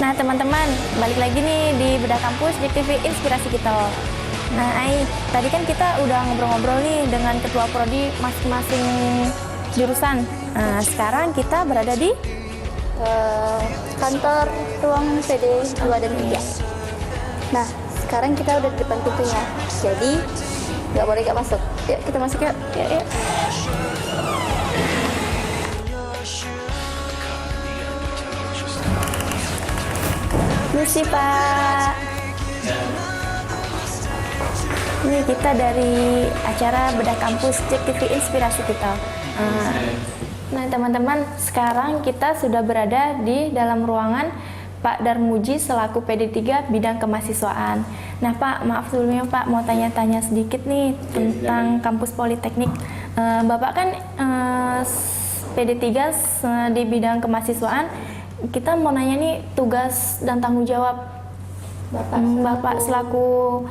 Nah teman-teman, balik lagi nih di Bedah Kampus di TV Inspirasi Kita. Nah tadi kan kita udah ngobrol-ngobrol nih dengan ketua prodi masing-masing jurusan. Nah sekarang kita berada di kantor ruang PD 2 dan 3. Nah sekarang kita udah di depan pintunya, jadi nggak boleh nggak masuk. Yuk kita masuk yuk. Yuk. Misi Pak. Ini kita dari acara Bedah Kampus Cek TV Inspirasi Kita. Nah teman-teman, sekarang kita sudah berada di dalam ruangan Pak Darmuji selaku PD3 bidang kemahasiswaan. Nah Pak, maaf sebelumnya Pak, mau tanya-tanya sedikit nih tentang kampus Politeknik. Bapak kan PD3 di bidang kemahasiswaan. Kita mau nanya nih tugas dan tanggung jawab Bapak selaku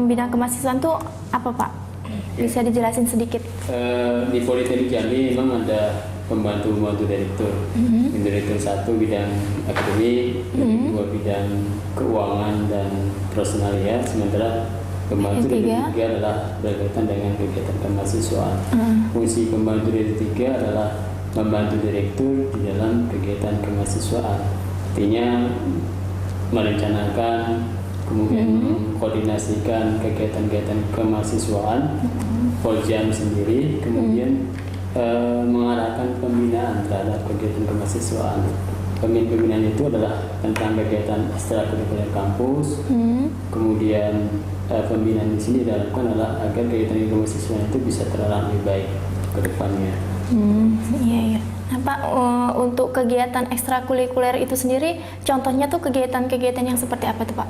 bidang kemahasiswaan tuh apa Pak? Bisa dijelasin sedikit? Di Politeknik Jambi memang ada pembantu direktur. Direktur 1 bidang akademik, kedua bidang keuangan dan personalia, sementara pembantu direktur 3 adalah berkaitan dengan kegiatan kemahasiswaan. Fungsi pembantu direktur 3 adalah membantu direktur di dalam kegiatan kemahasiswaan, artinya merencanakan, kemudian mengkoordinasikan kegiatan-kegiatan kemahasiswaan, Poljam sendiri, kemudian mengarahkan pembinaan terhadap kegiatan kemahasiswaan. Pembinaan itu adalah tentang kegiatan ekstrakurikuler kampus, kemudian pembinaan di sini dilakukan adalah agar kegiatan kemahasiswaan itu bisa terarah lebih baik ke depannya. Iya. Nah Pak, untuk kegiatan ekstrakurikuler itu sendiri, contohnya tuh kegiatan-kegiatan yang seperti apa tuh Pak?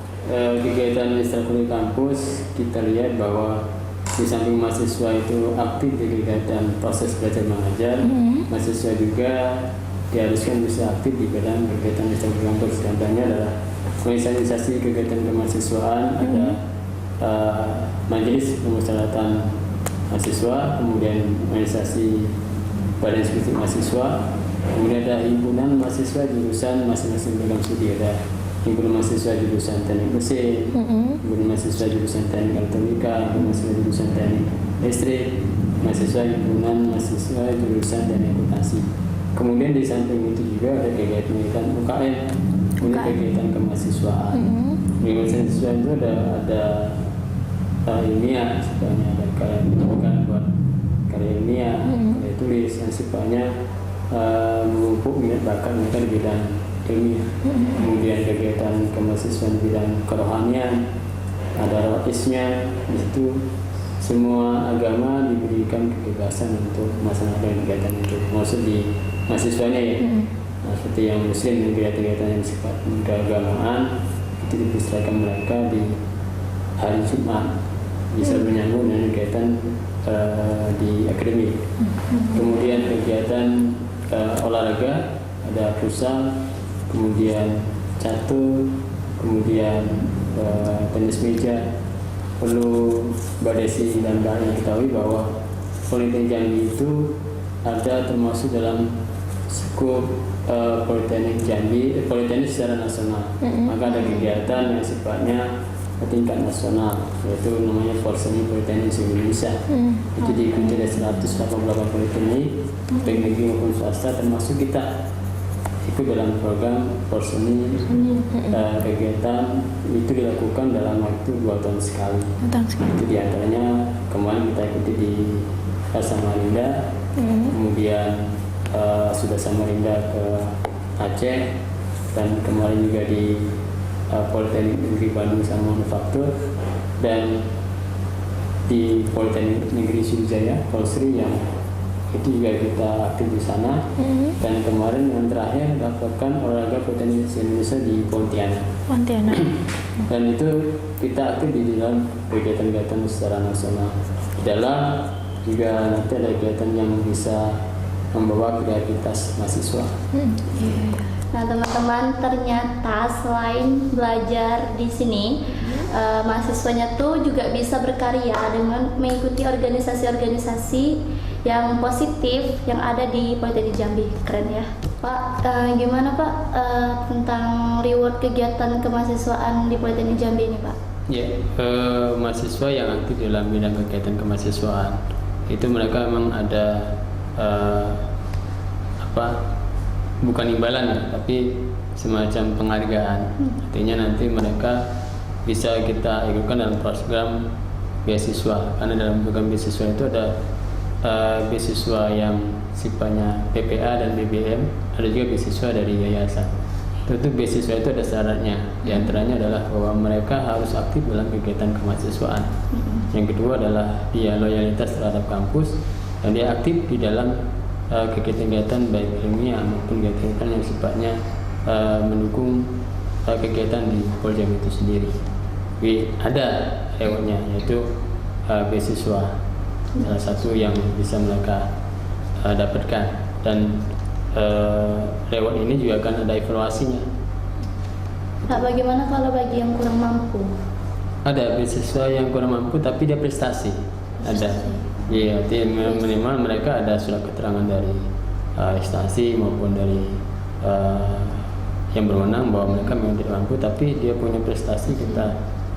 Kegiatan ekstrakurikuler kampus, kita lihat bahwa di samping mahasiswa itu aktif di kegiatan proses belajar mengajar, mahasiswa juga diharuskan bisa aktif di bidang kegiatan ekstrakurikuler kampus. Contohnya adalah organisasi kegiatan kemahasiswaan, ada majelis pemusyawaratan mahasiswa, kemudian organisasi Badan Eksekutif Mahasiswa, kemudian ada himpunan mahasiswa jurusan masing-masing program studi, ada himpunan mahasiswa jurusan teknik mesin, himpunan mahasiswa jurusan teknik elektronika, himpunan mahasiswa jurusan teknik listrik, himpunan mahasiswa jurusan teknik akuntansi. Kemudian di samping itu juga ada kegiatan UKM, kemudian kegiatan kemahasiswaan. Kegiatan mahasiswa itu ada ilmiah, sebenarnya ada karya buat karya ilmiah, karya tulis yang sifatnya memupuk minat bakat mereka di bidang ilmiah. Kemudian kegiatan kemahasiswaan di bidang kerohanian, ada rawatisnya. Di situ semua agama diberikan kebebasan untuk melaksanakan kegiatan itu. Maksud di mahasiswanya ya, seperti yang muslim, kegiatan-kegiatan yang sifat keagamaan itu dipersilakan mereka di hari Jumat, bisa menyambung dengan kegiatan di akademik. Kemudian kegiatan olahraga, ada futsal, kemudian catur, kemudian tenis meja. Perlu Mbak Desi dan Mbak yang ketahui bahwa Politeknik Jambi itu ada termasuk dalam skup Politeknik Jambi, Politeknik secara nasional. Maka ada kegiatan yang sifatnya tingkat nasional, yaitu namanya Porseni Politeknik Indonesia. Itu diikuti oleh 188 politeknik, baik negeri maupun swasta, termasuk kita ikut dalam program Porseni. Kegiatan itu dilakukan dalam waktu 2 tahun sekali. Itu diantaranya kemarin kita ikuti di Samarinda, kemudian sudah Samarinda ke Aceh, dan kemarin juga di Politeknik Negeri Bandung sama Manufaktur, dan di Politeknik Negeri Sriwijaya Polsri yang itu juga kita aktif di sana. Dan kemarin yang terakhir dapatkan olahraga Politeknik Indonesia di Pontianak. Dan itu kita aktif di dalam kegiatan-kegiatan secara nasional. Di dalam juga nanti ada kegiatan yang bisa membawa kreativitas mahasiswa. Nah teman-teman, ternyata selain belajar di sini, mahasiswanya tuh juga bisa berkarya dengan mengikuti organisasi-organisasi yang positif yang ada di Politeknik Jambi. Keren ya Pak. Gimana Pak tentang reward kegiatan kemahasiswaan di Politeknik Jambi ini Pak? Ya, mahasiswa yang aktif dalam bidang kegiatan kemahasiswaan itu mereka memang ada bukan imbalan ya, tapi semacam penghargaan. Artinya nanti mereka bisa kita ikutkan dalam program beasiswa, karena dalam program beasiswa itu ada beasiswa yang sifatnya PPA dan BBM, ada juga beasiswa dari yayasan. Tentu beasiswa itu ada syaratnya, di antaranya adalah bahwa mereka harus aktif dalam kegiatan kemahasiswaan. Yang kedua adalah dia loyalitas terhadap kampus dan dia aktif di dalam kegiatan-kegiatan baik ilmiah maupun kegiatan yang sifatnya mendukung kegiatan di Poljam itu sendiri. Ada rewardnya, yaitu beasiswa, salah satu yang bisa mereka dapatkan, dan reward ini juga akan ada evaluasinya. Nah, bagaimana kalau bagi yang kurang mampu? Ada beasiswa yang kurang mampu tapi dia prestasi. Ada. Iya, minimal mereka ada surat keterangan dari instansi maupun dari yang berwenang bahwa mereka memang tidak mampu, tapi dia punya prestasi,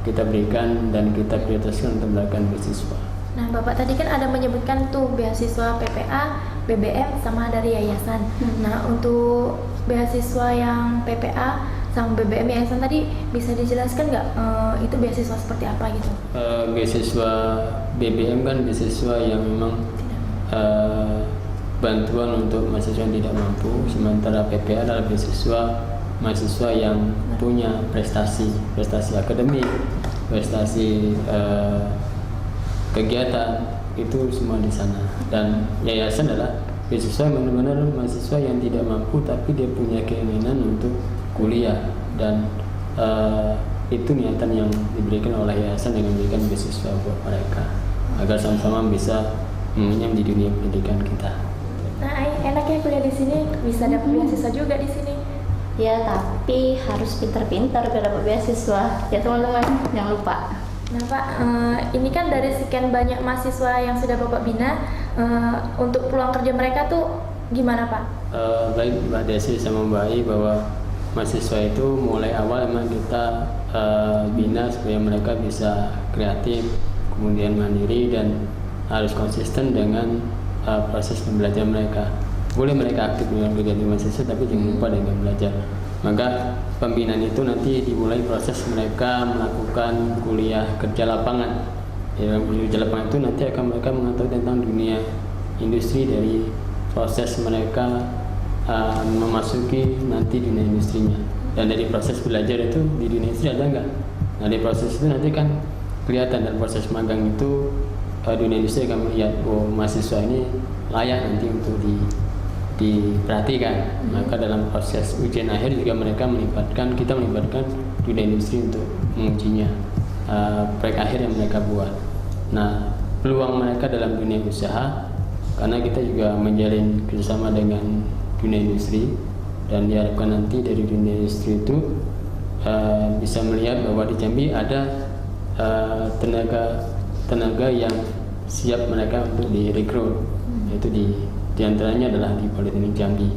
kita berikan dan kita prioritaskan untuk mendapatkan beasiswa. Nah, Bapak tadi kan ada menyebutkan tuh beasiswa PPA, BBM sama dari yayasan. Nah, untuk beasiswa yang PPA sama BBM yayasan tadi bisa dijelaskan nggak itu beasiswa seperti apa gitu? Beasiswa BBM kan beasiswa yang memang bantuan untuk mahasiswa yang tidak mampu, sementara PPA adalah beasiswa mahasiswa yang punya prestasi akademik, prestasi kegiatan, itu semua di sana. Dan yayasan adalah beasiswa benar-benar mahasiswa yang tidak mampu tapi dia punya keinginan untuk kuliah, dan itu niatan yang diberikan oleh yayasan dengan memberikan beasiswa buat mereka agar sama-sama bisa mengenyam di dunia pendidikan kita. Nah, enaknya kuliah di sini bisa dapat beasiswa juga di sini. Ya, tapi harus pintar-pintar biar dapat beasiswa. Ya teman-teman, jangan lupa. Nah Pak, ini kan dari sekian banyak mahasiswa yang sudah Bapak bina, untuk peluang kerja mereka tuh gimana Pak? Baik Mbak Desi sama Mbak Ai, bahwa mahasiswa itu mulai awal memang kita bina supaya mereka bisa kreatif, kemudian mandiri, dan harus konsisten dengan proses pembelajaran mereka. Boleh mereka aktif dengan kegiatan mahasiswa, tapi jangan lupa dengan belajar. Maka pembinaan itu nanti dimulai proses mereka melakukan kuliah kerja lapangan. Ya, kuliah kerja lapangan itu nanti akan mereka mengetahui tentang dunia industri dari proses mereka memasuki nanti dunia industrinya. Dan dari proses belajar itu di dunia industri ada enggak? Nah, dari proses itu nanti kan kelihatan, dan proses magang itu dunia industri akan melihat, oh mahasiswa ini layak nanti untuk diperhatikan. Maka dalam proses ujian akhir juga kita melibatkan dunia industri untuk mengujinya, proyek akhir yang mereka buat. Nah, peluang mereka dalam dunia usaha, karena kita juga menjalin kerjasama dengan dunia industri, dan diharapkan nanti dari dunia industri itu bisa melihat bahwa di Jambi ada tenaga yang siap mereka untuk direkrut, yaitu di antaranya adalah di Politeknik Jambi.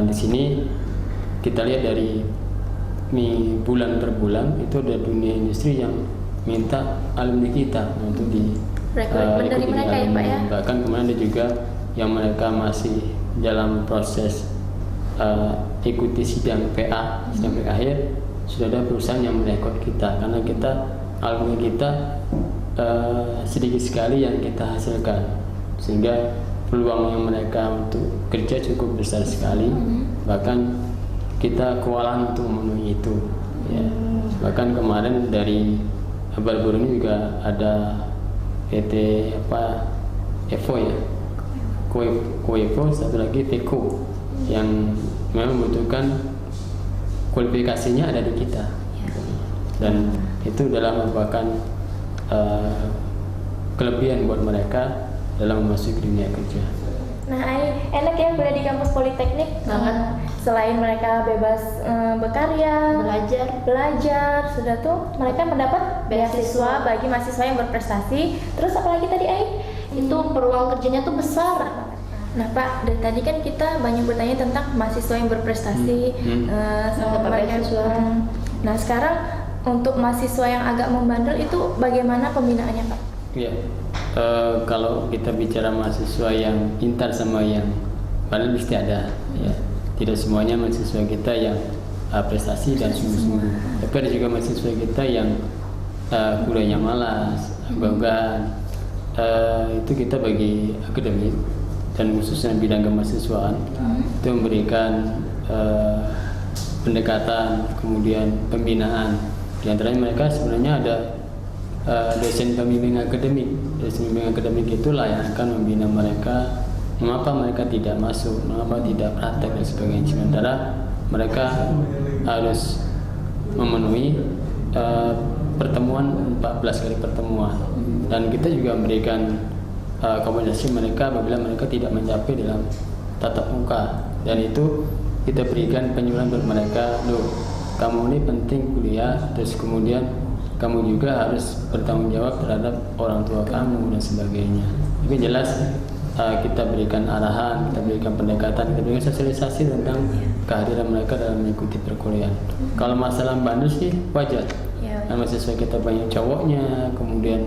Di sini kita lihat dari bulan per bulan itu ada dunia industri yang minta alumni kita untuk rekrutmen dari mereka ya Pak ya. Bahkan kemarin ada juga yang mereka masih dalam proses ikuti sidang PA, sidang PA akhir, sudah ada perusahaan yang merekrut kita, karena alumni kita sedikit sekali yang kita hasilkan, sehingga peluang yang mereka untuk kerja cukup besar sekali. Bahkan kita kewalahan untuk memenuhi itu ya. Bahkan kemarin dari baru-baru ini juga ada PT Evo ya, Koevo, satu lagi Veko, yang memang membutuhkan kualifikasinya ada di kita, dan itu adalah merupakan kelebihan buat mereka dalam memasuki dunia kerja. Nah, enak ya kuliah di kampus Politeknik. Banget. Selain mereka bebas berkarya, belajar, sudah tuh mereka mendapat beasiswa bagi mahasiswa yang berprestasi. Terus apalagi tadi Itu peluang kerjanya tuh besar. Nah Pak, dari tadi kan kita banyak bertanya tentang mahasiswa yang berprestasi sama Dapat mereka. beasiswa. Nah sekarang untuk mahasiswa yang agak membandel itu bagaimana pembinaannya Pak? Ya, kalau kita bicara mahasiswa yang pintar sama yang bandel mesti ada. Ya, tidak semuanya mahasiswa kita yang prestasi dan sungguh-sungguh. Tapi ada juga mahasiswa kita yang kuliahnya malas, ogah-ogahan. Itu kita bagi akademik dan khususnya bidang kemahasiswaan itu memberikan pendekatan, kemudian pembinaan. Di antaranya mereka sebenarnya ada dosen pembimbing akademik. Dosen pembimbing akademik itulah yang akan membina mereka mengapa mereka tidak masuk, mengapa tidak praktek dan sebagainya. Sementara mereka harus memenuhi pertemuan 14 kali pertemuan, dan kita juga memberikan kompensasi mereka apabila mereka tidak mencapai dalam tatap muka, dan itu kita berikan penyuluhan buat mereka. Loh, kamu ini penting kuliah, terus kemudian kamu juga harus bertanggung jawab terhadap orang tua kamu dan sebagainya. Tapi jelas kita berikan arahan, kita berikan pendekatan, kita berikan sosialisasi tentang kehadiran mereka dalam mengikuti perkuliahan. Kalau masalah bandel sih wajar. Nah, mahasiswa kita banyak cowoknya, kemudian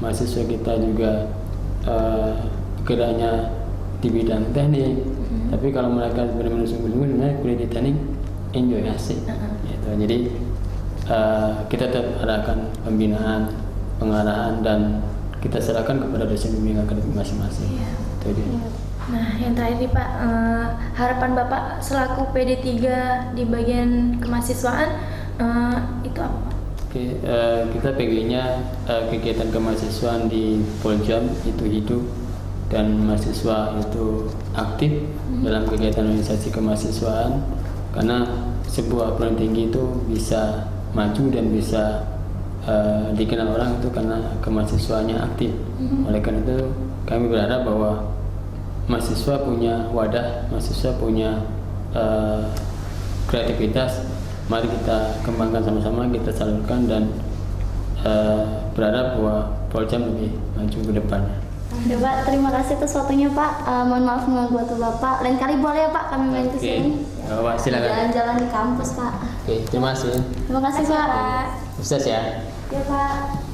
mahasiswa kita juga kerjanya di bidang teknik. Tapi kalau mereka benar-benar sungguh-sungguh, kuliah di teknik enjoy, asik. Gitu. Jadi kita tetap adakan pembinaan, pengarahan, dan kita serahkan kepada dosen bimbingan akademik masing-masing. Itu dia. Nah, yang terakhir nih Pak, harapan Bapak selaku PD3 di bagian kemahasiswaan itu apa Pak? Oke, kita pengennya kegiatan kemahasiswaan di Poljam itu hidup dan mahasiswa itu aktif dalam kegiatan organisasi kemahasiswaan, karena sebuah perguruan tinggi itu bisa maju dan bisa dikenal orang itu karena kemahasiswaannya aktif. Oleh karena itu kami berharap bahwa mahasiswa punya wadah, mahasiswa punya kreativitas. Mari kita kembangkan sama-sama, kita salurkan, dan berharap bahwa Poljam lebih maju ke depan. Ya Pak, terima kasih atas waktunya Pak. Mohon maaf mengganggu waktu Bapak. Lain kali boleh ya Pak kami main ke sini. Bapak silakan. Jalan-jalan di kampus Pak. Oke, terima kasih. Terima kasih Pak. Sukses ya. Ya Pak.